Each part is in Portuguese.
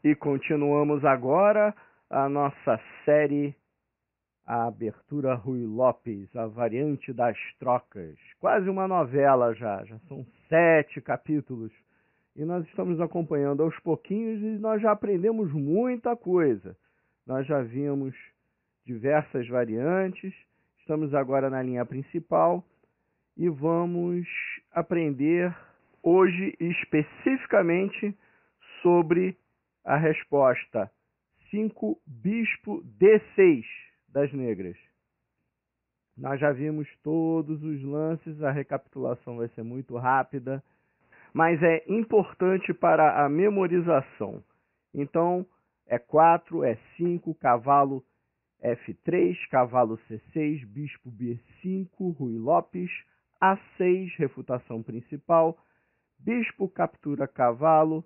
E continuamos agora a nossa série, a Abertura Ruy Lopes, a variante das trocas. Quase uma novela já são 7 capítulos. E nós estamos acompanhando aos pouquinhos e nós já aprendemos muita coisa. Nós já vimos diversas variantes, estamos agora na linha principal e vamos aprender hoje especificamente sobre a resposta 5 bispo D6 das negras. Nós já vimos todos os lances, a recapitulação vai ser muito rápida, mas é importante para a memorização. Então, é 4, é 5, cavalo F3, cavalo C6, bispo B5, Ruy Lopes, A6, refutação principal, bispo captura cavalo,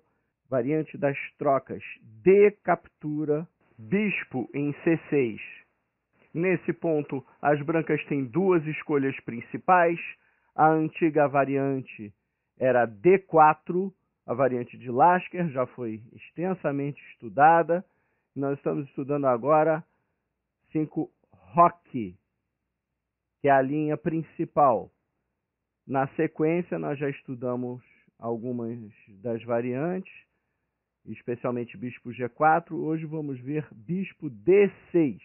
variante das trocas, D captura, bispo em C6. Nesse ponto, as brancas têm 2 escolhas principais. A antiga variante era D4, a variante de Lasker, já foi extensamente estudada. Nós estamos estudando agora 5 Roque, que é a linha principal. Na sequência, nós já estudamos algumas das variantes, especialmente bispo G4. Hoje vamos ver bispo D6.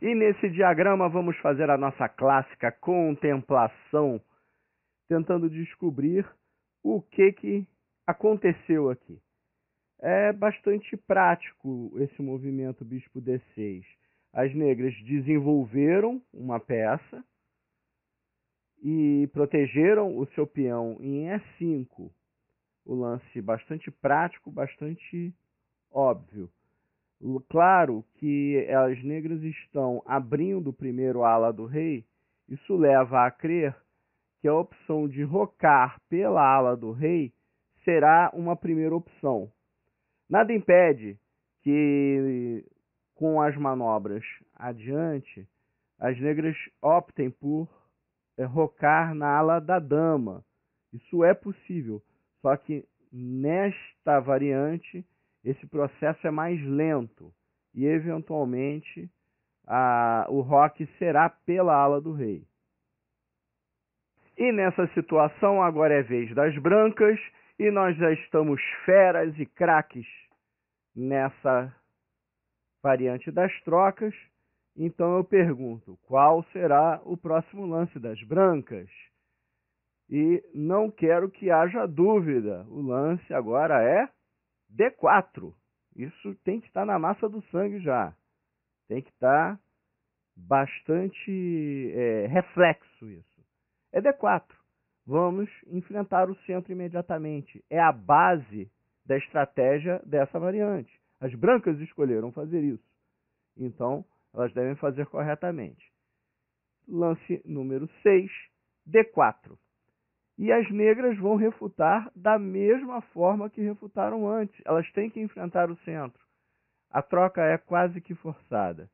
E nesse diagrama vamos fazer a nossa clássica contemplação, tentando descobrir o que aconteceu aqui. É bastante prático esse movimento bispo D6. As negras desenvolveram uma peça e protegeram o seu peão em E5. O lance bastante prático, bastante óbvio. Claro que as negras estão abrindo o primeiro ala do rei. Isso leva a crer que a opção de rocar pela ala do rei será uma primeira opção. Nada impede que, com as manobras adiante, as negras optem por rocar na ala da dama. Isso é possível, só que nesta variante esse processo é mais lento e, eventualmente, o roque será pela ala do rei. E nessa situação, agora é vez das brancas, e nós já estamos feras e craques nessa variante das trocas. Então eu pergunto, qual será o próximo lance das brancas? E não quero que haja dúvida, o lance agora é D4. Isso tem que estar na massa do sangue já. Tem que estar bastante reflexo isso. É D4. Vamos enfrentar o centro imediatamente. É a base da estratégia dessa variante. As brancas escolheram fazer isso. Então, elas devem fazer corretamente. Lance número 6, D4. E as negras vão refutar da mesma forma que refutaram antes. Elas têm que enfrentar o centro. A troca é quase que forçada.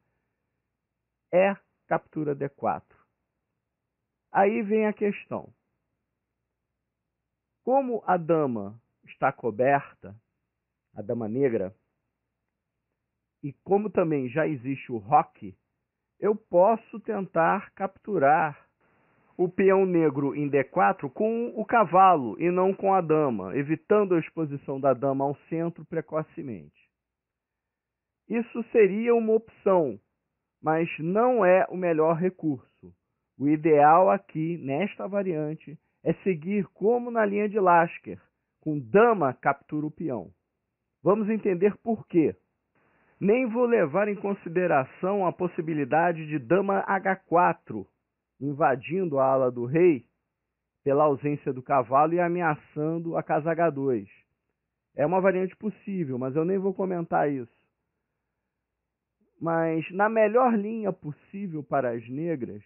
É captura D4. Aí vem a questão. Como a dama está coberta, a dama negra, e como também já existe o roque, eu posso tentar capturar o peão negro em D4 com o cavalo e não com a dama, evitando a exposição da dama ao centro precocemente. Isso seria uma opção, mas não é o melhor recurso. O ideal aqui, nesta variante, é seguir como na linha de Lasker, com dama captura o peão. Vamos entender por quê. Nem vou levar em consideração a possibilidade de dama H4, invadindo a ala do rei pela ausência do cavalo e ameaçando a casa H2. É uma variante possível, mas eu nem vou comentar isso. Mas na melhor linha possível para as negras,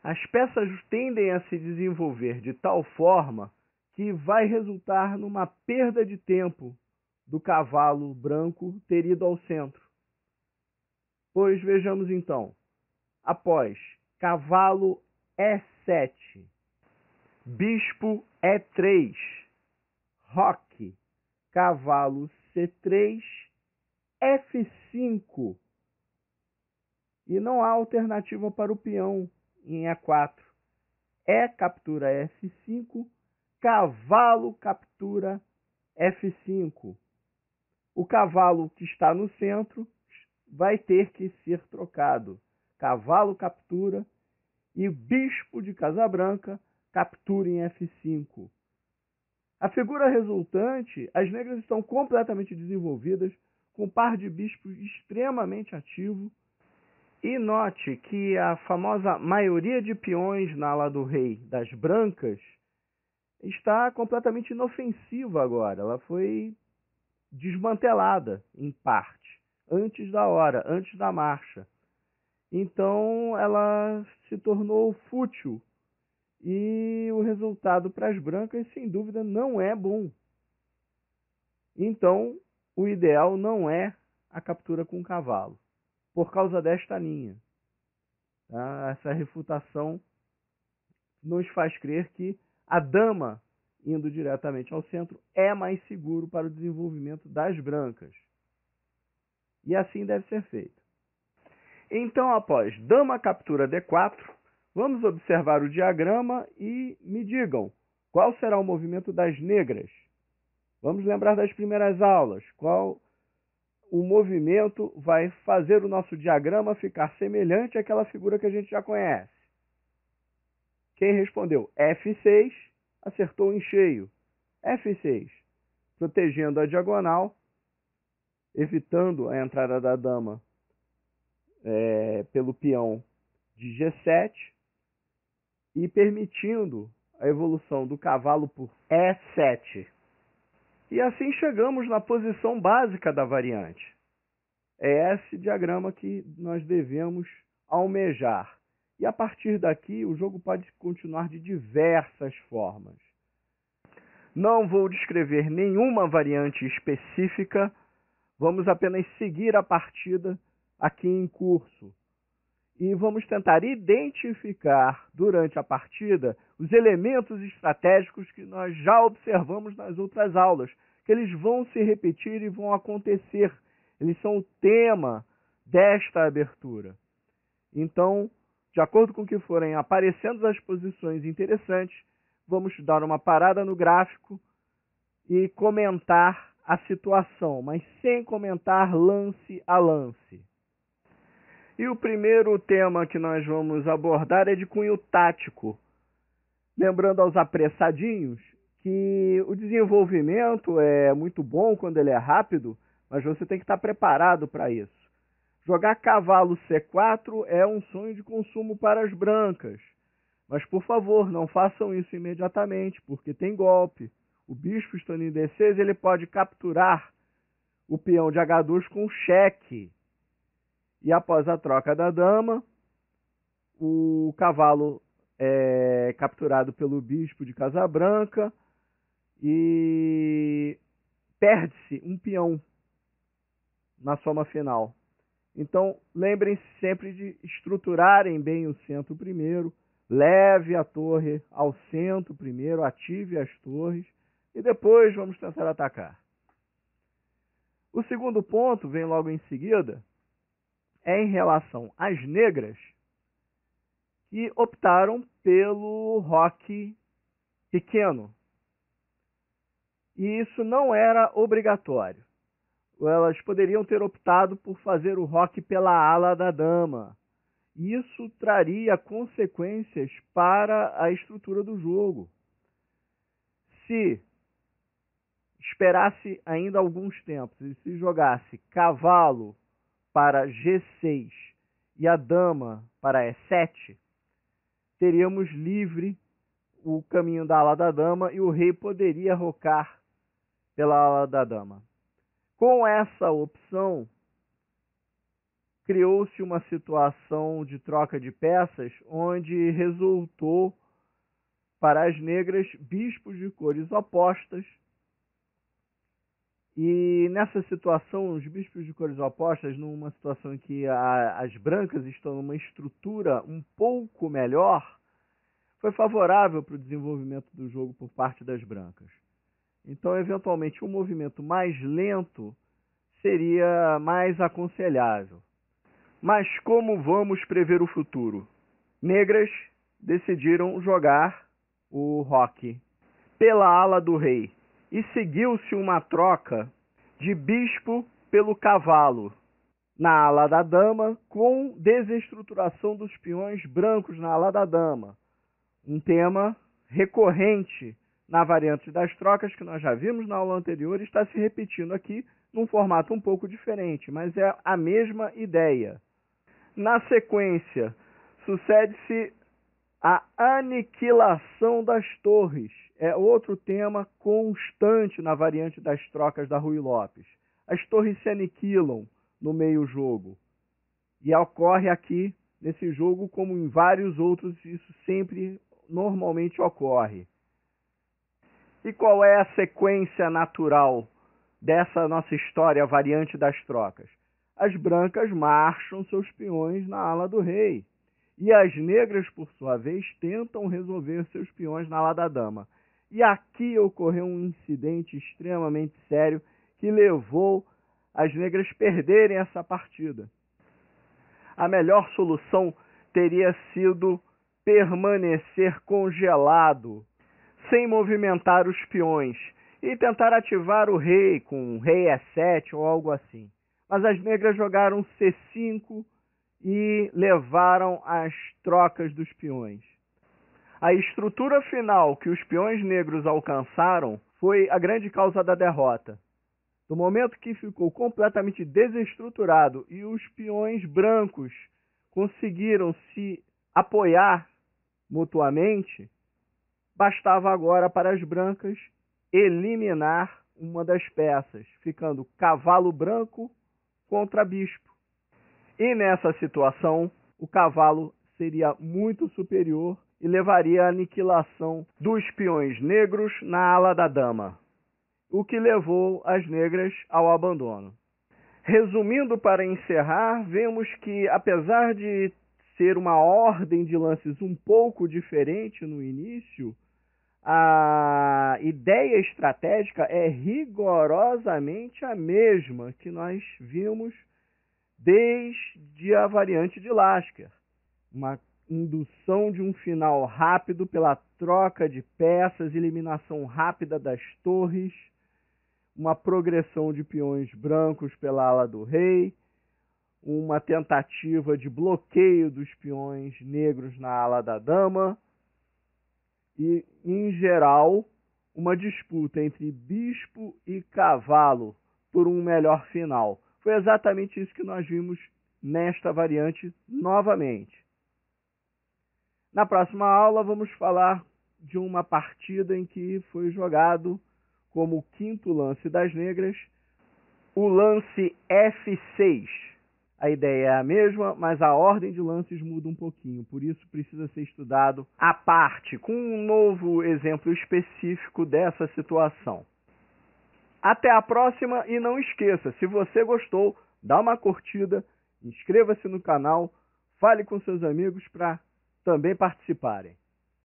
as peças tendem a se desenvolver de tal forma que vai resultar numa perda de tempo do cavalo branco ter ido ao centro. Pois vejamos então, após cavalo E7, bispo E3, roque, cavalo C3, F5. E não há alternativa para o peão em E4. Captura F5, cavalo captura F5. O cavalo que está no centro vai ter que ser trocado. Cavalo captura e bispo de Casabranca captura em F5. A figura resultante, as negras estão completamente desenvolvidas, com um par de bispos extremamente ativo. E note que a famosa maioria de peões na ala do rei das brancas está completamente inofensiva agora. Ela foi desmantelada, em parte, antes da hora, antes da marcha. Então ela se tornou fútil. E o resultado para as brancas, sem dúvida, não é bom. Então, o ideal não é a captura com o cavalo, por causa desta linha. Tá? Essa refutação nos faz crer que a dama, indo diretamente ao centro, é mais seguro para o desenvolvimento das brancas. E assim deve ser feito. Então, após dama captura D4, vamos observar o diagrama e me digam qual será o movimento das negras. Vamos lembrar das primeiras aulas. Qual o movimento vai fazer o nosso diagrama ficar semelhante àquela figura que a gente já conhece? Quem respondeu F6, acertou em cheio. F6, protegendo a diagonal, evitando a entrada da dama pelo peão de G7 e permitindo a evolução do cavalo por E7. E assim chegamos na posição básica da variante. É esse diagrama que nós devemos almejar. E a partir daqui, o jogo pode continuar de diversas formas. Não vou descrever nenhuma variante específica, vamos apenas seguir a partida aqui em curso. E vamos tentar identificar, durante a partida, os elementos estratégicos que nós já observamos nas outras aulas, que eles vão se repetir e vão acontecer. Eles são o tema desta abertura. Então, de acordo com o que forem aparecendo as posições interessantes, vamos dar uma parada no gráfico e comentar a situação, mas sem comentar lance a lance. E o primeiro tema que nós vamos abordar é de cunho tático. Lembrando aos apressadinhos que o desenvolvimento é muito bom quando ele é rápido, mas você tem que estar preparado para isso. Jogar cavalo C4 é um sonho de consumo para as brancas. Mas, por favor, não façam isso imediatamente, porque tem golpe. O bispo estando em D6, ele pode capturar o peão de H2 com cheque. E após a troca da dama, o cavalo é capturado pelo bispo de Casabranca e perde-se um peão na soma final. Então, lembrem-se sempre de estruturarem bem o centro primeiro, leve a torre ao centro primeiro, ative as torres e depois vamos tentar atacar. O segundo ponto, vem logo em seguida, é em relação às negras que optaram pelo roque pequeno. E isso não era obrigatório. Elas poderiam ter optado por fazer o roque pela ala da dama. Isso traria consequências para a estrutura do jogo. Se esperasse ainda alguns tempos e se jogasse cavalo para G6 e a dama para E7, teríamos livre o caminho da ala da dama e o rei poderia rocar pela ala da dama. Com essa opção, criou-se uma situação de troca de peças, onde resultou para as negras bispos de cores opostas. E nessa situação, os bispos de cores opostas, numa situação em que as brancas estão numa estrutura um pouco melhor, foi favorável para o desenvolvimento do jogo por parte das brancas. Então, eventualmente, um movimento mais lento seria mais aconselhável. Mas como vamos prever o futuro? Negras decidiram jogar o roque pela ala do rei e seguiu-se uma troca de bispo pelo cavalo na ala da dama, com desestruturação dos peões brancos na ala da dama. Um tema recorrente na variante das trocas, que nós já vimos na aula anterior, está se repetindo aqui num formato um pouco diferente, mas é a mesma ideia. Na sequência, sucede-se a aniquilação das torres. É outro tema constante na variante das trocas da Ruy Lopes. As torres se aniquilam no meio-jogo. E ocorre aqui, nesse jogo, como em vários outros, isso sempre, normalmente ocorre. E qual é a sequência natural dessa nossa história, a variante das trocas? As brancas marcham seus peões na ala do rei. E as negras, por sua vez, tentam resolver seus peões na ala da dama. E aqui ocorreu um incidente extremamente sério que levou as negras perderem essa partida. A melhor solução teria sido permanecer congelado, sem movimentar os peões, e tentar ativar o rei com rei E7 ou algo assim. Mas as negras jogaram C5 e levaram as trocas dos peões. A estrutura final que os peões negros alcançaram foi a grande causa da derrota. Do momento que ficou completamente desestruturado e os peões brancos conseguiram se apoiar mutuamente, bastava agora para as brancas eliminar uma das peças, ficando cavalo branco contra bispo. E nessa situação, o cavalo seria muito superior e levaria à aniquilação dos peões negros na ala da dama, o que levou as negras ao abandono. Resumindo, para encerrar, vemos que, apesar de ser uma ordem de lances um pouco diferente no início, a ideia estratégica é rigorosamente a mesma que nós vimos desde a variante de Lasker. Uma indução de um final rápido pela troca de peças, eliminação rápida das torres, uma progressão de peões brancos pela ala do rei, uma tentativa de bloqueio dos peões negros na ala da dama e, em geral, uma disputa entre bispo e cavalo por um melhor final. Foi exatamente isso que nós vimos nesta variante novamente. Na próxima aula vamos falar de uma partida em que foi jogado como o quinto lance das negras, o lance F6. A ideia é a mesma, mas a ordem de lances muda um pouquinho, por isso precisa ser estudado à parte, com um novo exemplo específico dessa situação. Até a próxima e não esqueça, se você gostou, dá uma curtida, inscreva-se no canal, fale com seus amigos para também participarem.